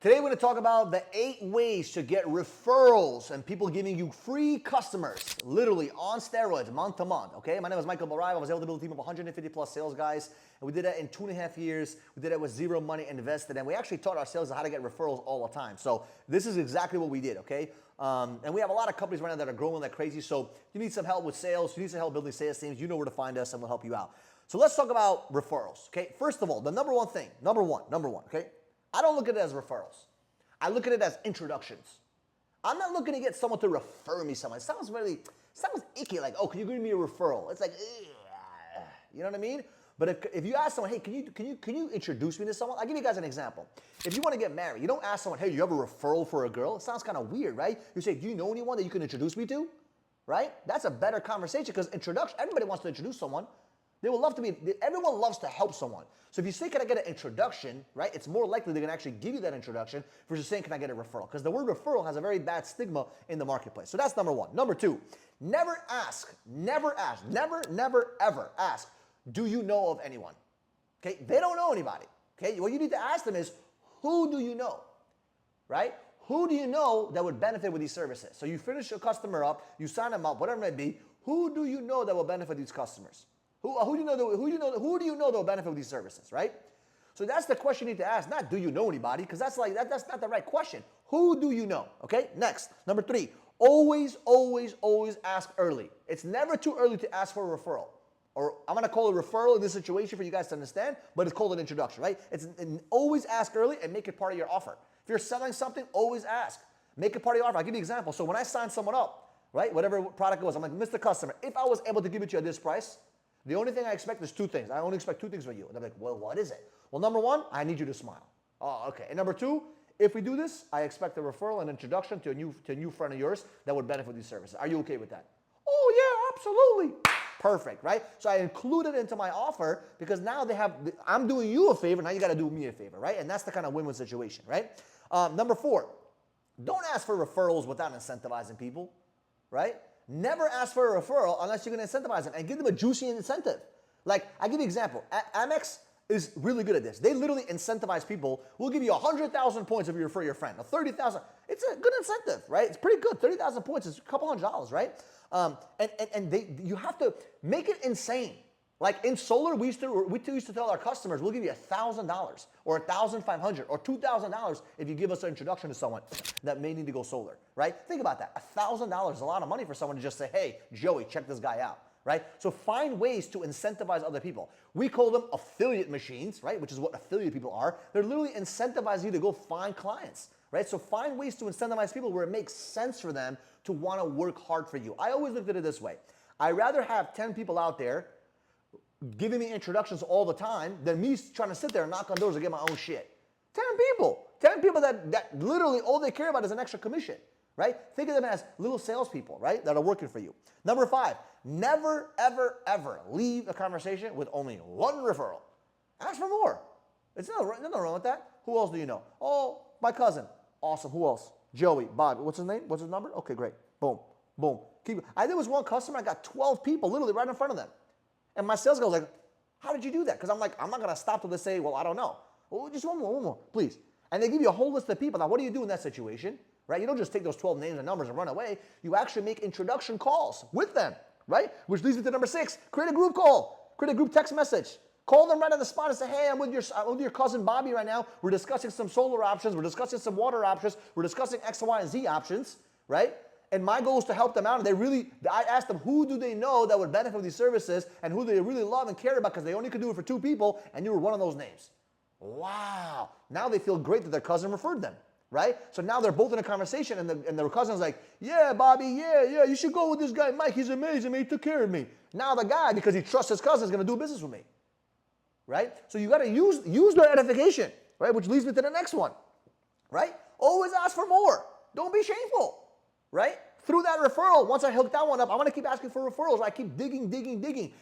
Today we're going to talk about the 8 ways to get referrals and people giving you free customers, literally on steroids, month to month, okay? My name is Michael Baraiva. I was able to build a team of 150 plus sales guys, and we did that in 2.5 years. We did it with zero money invested, and we actually taught our sales how to get referrals all the time. So this is exactly what we did, okay? And we have a lot of companies right now that are growing like crazy, so you need some help with sales, you need some help building sales teams, you know where to find us, and we'll help you out. So let's talk about referrals, okay? First of all, the number one thing, number one, okay? I don't look at it as referrals. I look at it as introductions. I'm not looking to get someone to refer me someone. It sounds icky, like, oh, can you give me a referral? It's like, ugh, you know what I mean? But if you ask someone, hey, can you introduce me to someone? I'll give you guys an example. If you want to get married, you don't ask someone, hey, you have a referral for a girl? It sounds kind of weird, right? You say, do you know anyone that you can introduce me to? Right? That's a better conversation because introduction, everybody wants to introduce someone. They will love to be, everyone loves to help someone. So if you say, can I get an introduction, right? It's more likely they're gonna actually give you that introduction versus saying, can I get a referral? Because the word referral has a very bad stigma in the marketplace. So that's number one. Number two, never ever ask, do you know of anyone? Okay, they don't know anybody. Okay, what you need to ask them is, who do you know, right? Who do you know that would benefit with these services? So you finish your customer up, you sign them up, whatever it may be, who do you know that will benefit these customers? Who do you know that will benefit with these services, right? So that's the question you need to ask, not do you know anybody, because that's not the right question. Who do you know? Okay, next, number three, always ask early. It's never too early to ask for a referral. Or I'm gonna call it a referral in this situation for you guys to understand, but it's called an introduction, right? Always ask early and make it part of your offer. If you're selling something, always ask. Make it part of your offer. I'll give you an example. So when I sign someone up, right, whatever product it was, I'm like, Mr. Customer, if I was able to give it to you at this price, the only thing I expect is 2 things. I only expect 2 things from you. And they're like, well, what is it? Well, number 1, I need you to smile. Oh, okay. And number 2, if we do this, I expect a referral and introduction to a new friend of yours that would benefit these services. Are you okay with that? Oh, yeah, absolutely. Perfect, right? So I included it into my offer because now I'm doing you a favor, now you got to do me a favor, right? And that's the kind of win-win situation, right? Number 4, don't ask for referrals without incentivizing people, right? Never ask for a referral unless you're going to incentivize them and give them a juicy incentive. Like, I'll give you an example. Amex is really good at this. They literally incentivize people. We'll give you 100,000 points if you refer your friend. Now, 30,000, it's a good incentive, right? It's pretty good. 30,000 points is a couple $100, right? You have to make it insane. Like in solar, we used to tell our customers, we'll give you $1,000 or $1,500 or $2,000 if you give us an introduction to someone that may need to go solar, right? Think about that. $1,000 is a lot of money for someone to just say, hey, Joey, check this guy out, right? So find ways to incentivize other people. We call them affiliate machines, right? Which is what affiliate people are. They're literally incentivizing you to go find clients, right? So find ways to incentivize people where it makes sense for them to want to work hard for you. I always looked at it this way. I'd rather have 10 people out there giving me introductions all the time than me trying to sit there and knock on doors and get my own shit. 10 people that literally all they care about is an extra commission, right? Think of them as little salespeople, right, that are working for you. Number 5, never, ever leave a conversation with only 1 referral. Ask for more. There's nothing wrong with that. Who else do you know? Oh, my cousin. Awesome. Who else? Joey, Bob. What's his name? What's his number? Okay, great. Boom, boom. There was one customer, I got 12 people literally right in front of them. And my sales guy was like, how did you do that? Because I'm like, I'm not going to stop till they say, well, I don't know. Well, just one more, please. And they give you a whole list of people. Now, what do you do in that situation? Right? You don't just take those 12 names and numbers and run away. You actually make introduction calls with them, right? Which leads me to number 6, create a group call. Create a group text message. Call them right on the spot and say, hey, I'm with your cousin Bobby right now. We're discussing some solar options. We're discussing some water options. We're discussing X, Y, and Z options, right? And my goal is to help them out. And I asked them, who do they know that would benefit from these services and who they really love and care about because they only could do it for 2 people, and you were one of those names. Wow. Now they feel great that their cousin referred them, right? So now they're both in a conversation, and their cousin's like, yeah, Bobby, yeah, you should go with this guy, Mike. He's amazing, man. He took care of me. Now the guy, because he trusts his cousin, is going to do business with me, right? So you got to use their edification, right? Which leads me to the next one, right? Always ask for more. Don't be shameful. Right? Through that referral, once I hook that one up, I'm going to keep asking for referrals. I keep digging.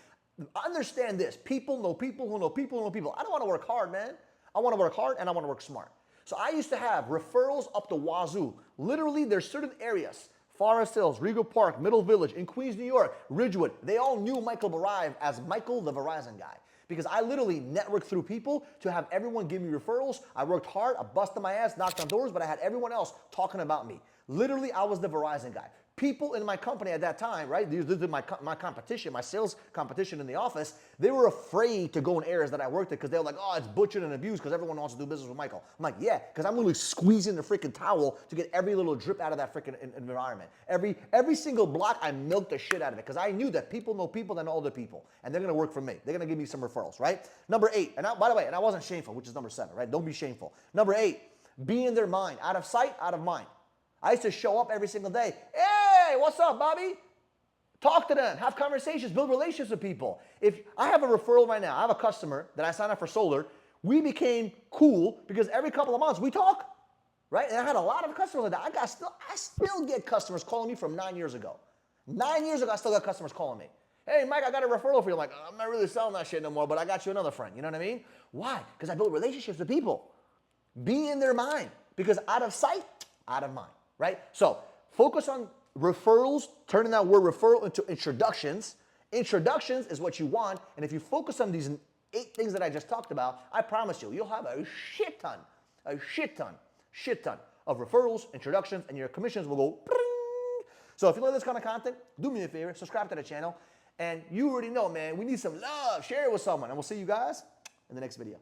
Understand this. People know people who know people who know people. I don't want to work hard, man. I want to work hard and I want to work smart. So I used to have referrals up the wazoo. Literally, there's certain areas, Forest Hills, Regal Park, Middle Village, in Queens, New York, Ridgewood. They all knew Michael Baraiva as Michael the Verizon guy. because I literally networked through people to have everyone give me referrals. I worked hard, I busted my ass, knocked on doors, but I had everyone else talking about me. Literally, I was the Verizon guy. People in my company at that time, right? This is my competition, my sales competition in the office. They were afraid to go in areas that I worked at because they were like, oh, it's butchered and abused because everyone wants to do business with Michael. I'm like, yeah, because I'm literally squeezing the freaking towel to get every little drip out of that freaking environment. Every single block, I milked the shit out of it because I knew that people know people that know other people, and they're gonna work for me. They're gonna give me some referrals, right? Number 8, and by the way, and I wasn't shameful, which is number 7, right? Don't be shameful. Number 8, be in their mind, out of sight, out of mind. I used to show up every single day. Hey, what's up, Bobby? Talk to them, have conversations, build relationships with people. If I have a referral right now, I have a customer that I signed up for solar. We became cool because every couple of months we talk, right? And I had a lot of customers like that. I still get customers calling me from 9 years ago. 9 years ago, I still got customers calling me. Hey, Mike, I got a referral for you. I'm like, I'm not really selling that shit no more, but I got you another friend. You know what I mean? Why? Because I built relationships with people. Be in their mind, because out of sight, out of mind. Right? So focus on referrals, turning that word referral into introductions. Introductions is what you want. And if you focus on these 8 things that I just talked about, I promise you, you'll have a shit ton of referrals, introductions, and your commissions will go. Bring. So if you like this kind of content, do me a favor, subscribe to the channel. And you already know, man, we need some love. Share it with someone. And we'll see you guys in the next video.